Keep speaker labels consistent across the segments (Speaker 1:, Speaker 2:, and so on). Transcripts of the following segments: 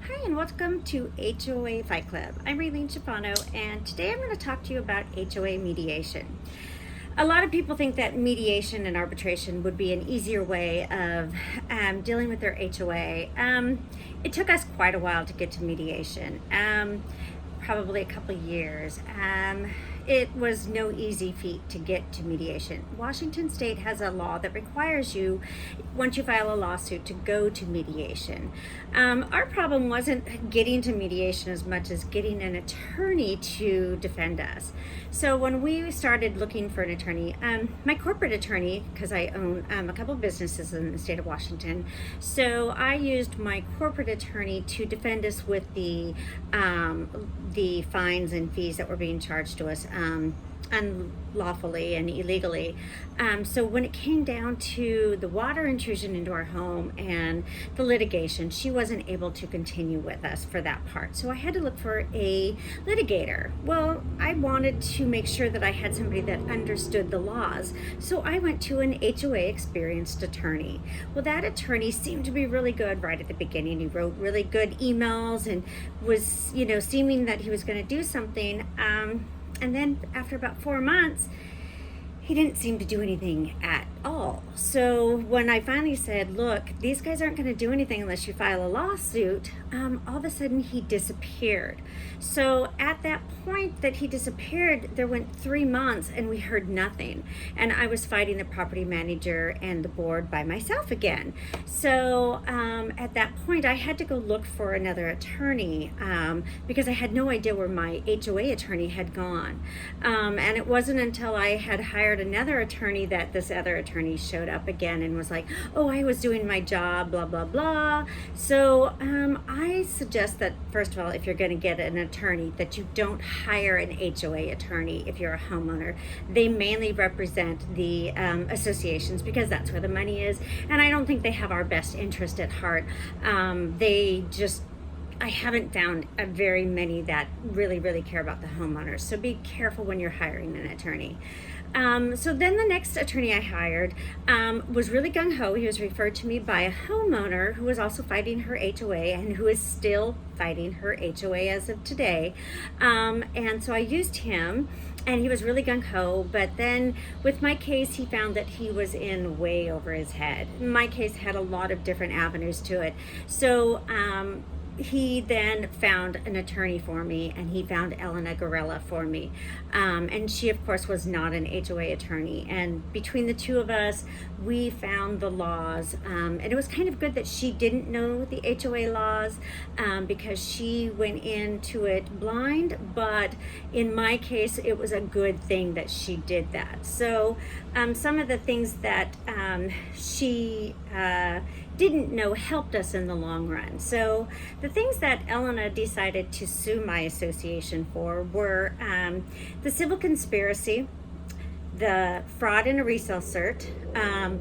Speaker 1: Hi, and welcome to HOA Fight Club. I'm Raylene Schifano, and today I'm going to talk to you about HOA mediation. A lot of people think that mediation and arbitration would be an easier way of dealing with their HOA. It took us quite a while to get to mediation, probably a couple years. It was no easy feat to get to mediation. Washington State has a law that requires you, once you file a lawsuit, to go to mediation. Our problem wasn't getting to mediation as much as getting an attorney to defend us. So when we started looking for an attorney, my corporate attorney, because I own a couple businesses in the state of Washington, so I used my corporate attorney to defend us with the fines and fees that were being charged to us unlawfully and illegally. So when it came down to the water intrusion into our home and the litigation, she wasn't able to continue with us for that part. So I had to look for a litigator. Well, I wanted to make sure that I had somebody that understood the laws. So I went to an HOA experienced attorney. Well, that attorney seemed to be really good right at the beginning. He wrote really good emails and was, seeming that he was going to do something. And then after about 4 months, he didn't seem to do anything at all. So when I finally said, look, these guys aren't going to do anything unless you file a lawsuit, all of a sudden he disappeared. So at that point that he disappeared, there went 3 months and we heard nothing. And I was fighting the property manager and the board by myself again. So at that point, I had to go look for another attorney because I had no idea where my HOA attorney had gone. And it wasn't until I had hired another attorney that this other attorney showed up again and was like, oh, I was doing my job, blah, blah, blah. So I suggest that, first of all, if you're going to get an attorney, that you don't hire an HOA attorney if you're a homeowner. They mainly represent the associations because that's where the money is. And I don't think they have our best interest at heart. I haven't found very many that really, really care about the homeowners. So be careful when you're hiring an attorney. So then the next attorney I hired was really gung-ho. He was referred to me by a homeowner who was also fighting her HOA and who is still fighting her HOA as of today. And so I used him. And he was really gung-ho, but then with my case, he found that he was in way over his head. My case had a lot of different avenues to it. So he then found an attorney for me, and he found Elena Garella for me. And she, of course, was not an HOA attorney. And between the two of us, we found the laws. And it was kind of good that she didn't know the HOA laws because she went into it blind. But in my case, it was a good thing that she did that. So some of the things that she didn't know helped us in the long run. So the things that Elena decided to sue my association for were the civil conspiracy, the fraud in a resale cert,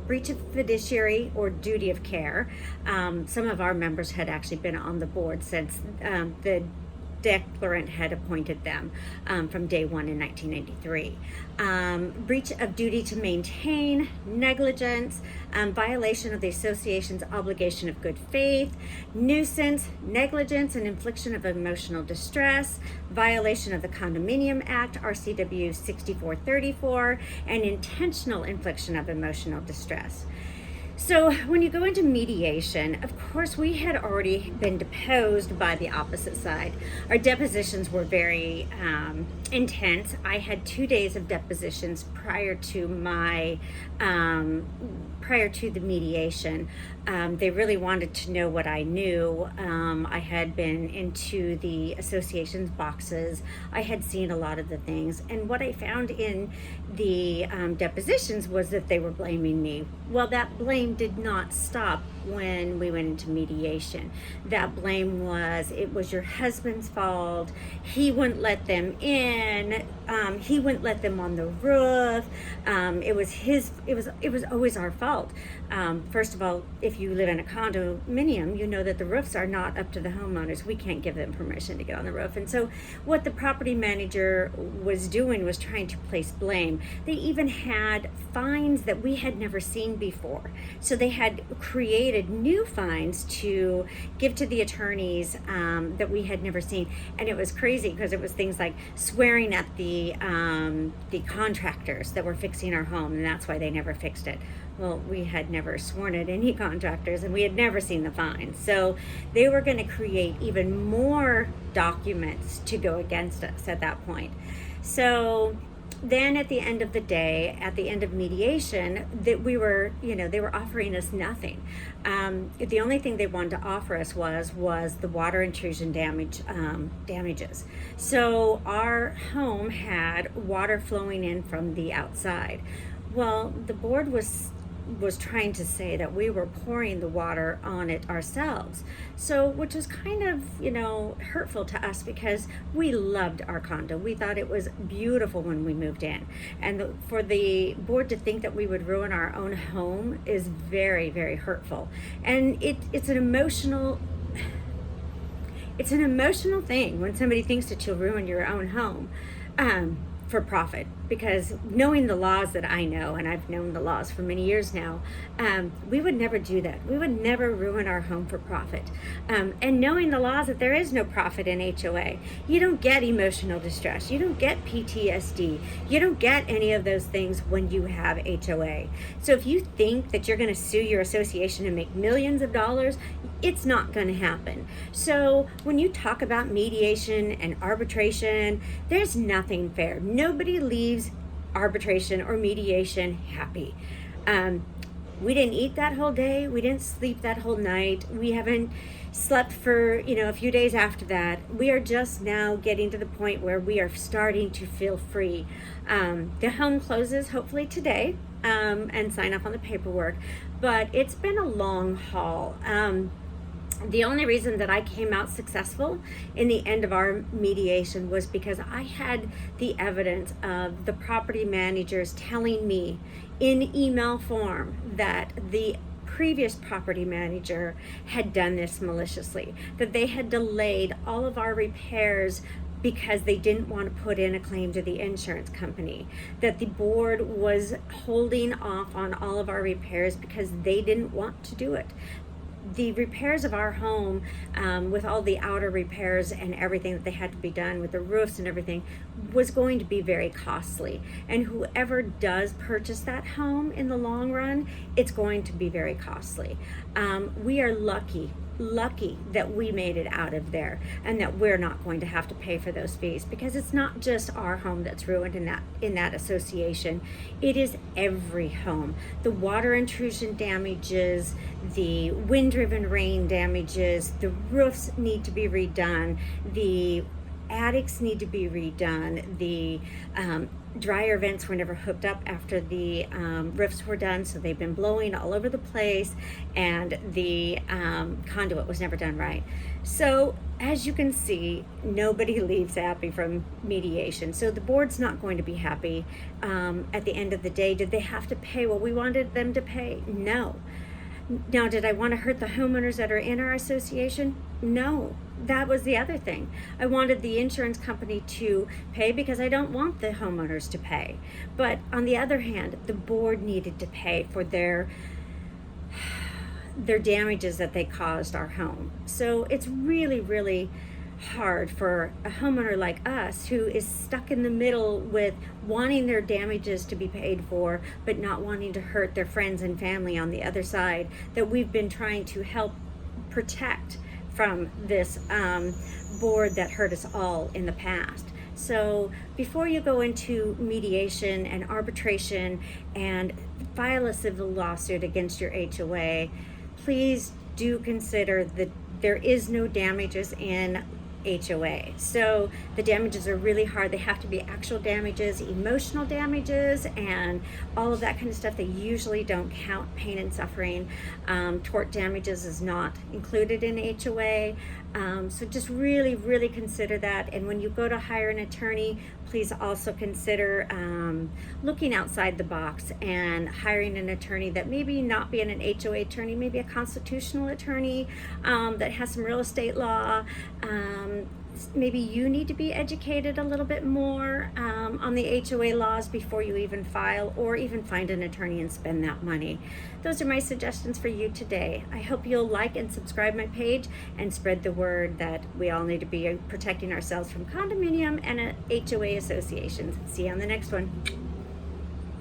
Speaker 1: breach of fiduciary or duty of care. Some of our members had actually been on the board since the declarant had appointed them from day one in 1993. Breach of duty to maintain, negligence, violation of the association's obligation of good faith, nuisance, negligence and infliction of emotional distress, violation of the Condominium Act, RCW 6434, and intentional infliction of emotional distress. So when you go into mediation, of course, we had already been deposed by the opposite side. Our depositions were very intense. I had 2 days of depositions prior to the mediation. They really wanted to know what I knew. I had been into the association's boxes. I had seen a lot of the things. And what I found in the depositions was that they were blaming me. Well, that blame did not stop when we went into mediation. That blame was, it was your husband's fault. He wouldn't let them in. He wouldn't let them on the roof. It was always our fault. fault. First of all, if you live in a condominium, you know that the roofs are not up to the homeowners. We can't give them permission to get on the roof. And so what the property manager was doing was trying to place blame. They even had fines that we had never seen before. So they had created new fines to give to the attorneys that we had never seen. And it was crazy because it was things like swearing at the contractors that were fixing our home, and that's why they never fixed it. Well, we had never sworn at any contractors, and we had never seen the fines. So they were going to create even more documents to go against us at that point. So then at the end of the day, at the end of mediation, that we were, they were offering us nothing. The only thing they wanted to offer us was the water intrusion damages. So our home had water flowing in from the outside. Well, the board was trying to say that we were pouring the water on it ourselves. So, which was kind of, hurtful to us because we loved our condo. We thought it was beautiful when we moved in. And for the board to think that we would ruin our own home is very, very hurtful. And it's an emotional thing when somebody thinks that you'll ruin your own home. For profit, because knowing the laws that I know, and I've known the laws for many years now, we would never do that. We would never ruin our home for profit. And knowing the laws that there is no profit in HOA, you don't get emotional distress, you don't get PTSD, you don't get any of those things when you have HOA. So if you think that you're going to sue your association and make millions of dollars, it's not going to happen. So when you talk about mediation and arbitration, there's nothing fair. Nobody leaves arbitration or mediation happy. We didn't eat that whole day. We didn't sleep that whole night. We haven't slept for, a few days after that. We are just now getting to the point where we are starting to feel free. The home closes hopefully today, and sign off on the paperwork, but it's been a long haul. The only reason that I came out successful in the end of our mediation was because I had the evidence of the property managers telling me in email form that the previous property manager had done this maliciously, that they had delayed all of our repairs because they didn't want to put in a claim to the insurance company, that the board was holding off on all of our repairs because they didn't want to do it. The repairs of our home, with all the outer repairs and everything that they had to be done with the roofs and everything, was going to be very costly. And whoever does purchase that home in the long run, it's going to be very costly. We are lucky that we made it out of there and that we're not going to have to pay for those fees, because it's not just our home that's ruined in that association. It is every home. The water intrusion damages, the wind-driven rain damages, the roofs need to be redone, the attics need to be redone, the dryer vents were never hooked up after the roofs were done, so they've been blowing all over the place, and the conduit was never done right. So as you can see, nobody leaves happy from mediation. So the board's not going to be happy at the end of the day. Did they have to pay? Well, we wanted them to pay. No. Now, did I want to hurt the homeowners that are in our association? No. That was the other thing. I wanted the insurance company to pay because I don't want the homeowners to pay. But on the other hand, the board needed to pay for their damages that they caused our home. So it's really, really hard for a homeowner like us who is stuck in the middle with wanting their damages to be paid for but not wanting to hurt their friends and family on the other side, that we've been trying to help protect from this board that hurt us all in the past. So before you go into mediation and arbitration and file a civil lawsuit against your HOA, please do consider that there is no damages in HOA. So the damages are really hard. They have to be actual damages, emotional damages, and all of that kind of stuff. They usually don't count pain and suffering. Tort damages is not included in HOA. So just really, really consider that. And when you go to hire an attorney, please also consider looking outside the box and hiring an attorney that maybe not being an HOA attorney, maybe a constitutional attorney that has some real estate law. Maybe you need to be educated a little bit more on the HOA laws before you even file, or even find an attorney and spend that money. Those are my suggestions for you today. I hope you'll like and subscribe my page and spread the word that we all need to be protecting ourselves from condominium and HOA associations. See you on the next one.